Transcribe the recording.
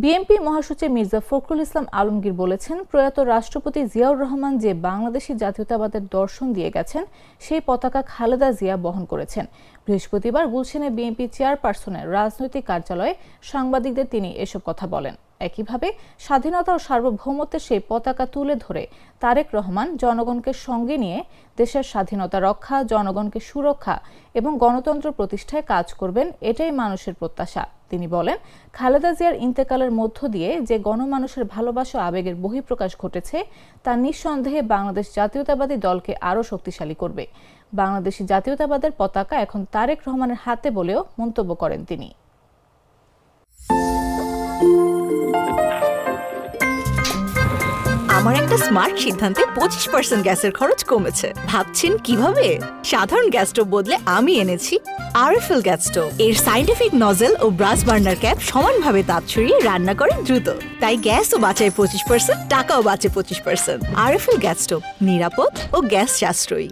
BNP মহাসচিব মির্জা ফখরুল ইসলাম আলমগীর বলেছেন, প্রয়াত রাষ্ট্রপতি জিয়াউর রহমান যে বাংলাদেশি জাতীয়তাবাদের দর্শন দিয়ে গেছেন সেই পতাকা খালেদা জিয়া বহন করেছেন। বৃহস্পতিবার গুলশানে বিএনপি চেয়ারপারসনের রাজনৈতিক কার্যালয়ে সাংবাদিকদের তিনি এসব কথা বলেন। একইভাবে স্বাধীনতা ও সার্বভৌমত্বের সেই পতাকা তুলে ধরে তারেক রহমান জনগণকে সঙ্গে নিয়ে দেশের স্বাধীনতা রক্ষা, জনগণকে সুরক্ষা এবং গণতন্ত্র প্রতিষ্ঠায় কাজ করবেন, এটাই মানুষের প্রত্যাশা। তিনি বলেন, খালেদা জিয়ার ইন্তেকালের মধ্য দিয়ে যে গণমানুষের ভালোবাসা আবেগের বহিঃপ্রকাশ ঘটেছে তা নিঃসন্দেহে বাংলাদেশ জাতীয়তাবাদী দলকে আরও শক্তিশালী করবে। বাংলাদেশি জাতীয়তাবাদের পতাকা এখন তারেক রহমানের হাতে বলেও মন্তব্য করেন তিনি। আমার একটা স্মার্ট সিদ্ধান্তে 25% গ্যাসের খরচ কমেছে। ভাবছেন কিভাবে? সাধারণ গ্যাস স্টোভ বদলে আমি এনেছি আরএফএল গ্যাস স্টোভ। এর সাইন্টিফিক নজল ও ব্রাস বার্নার ক্যাপ সমানভাবে তাপ ছড়িয়ে রান্না করে দ্রুত, তাই গ্যাসও বাঁচায় 25%, টাকাও বাঁচে 25%। আরএফএল গ্যাস স্টোভ নিরাপদ ও গ্যাস সাশ্রয়ী।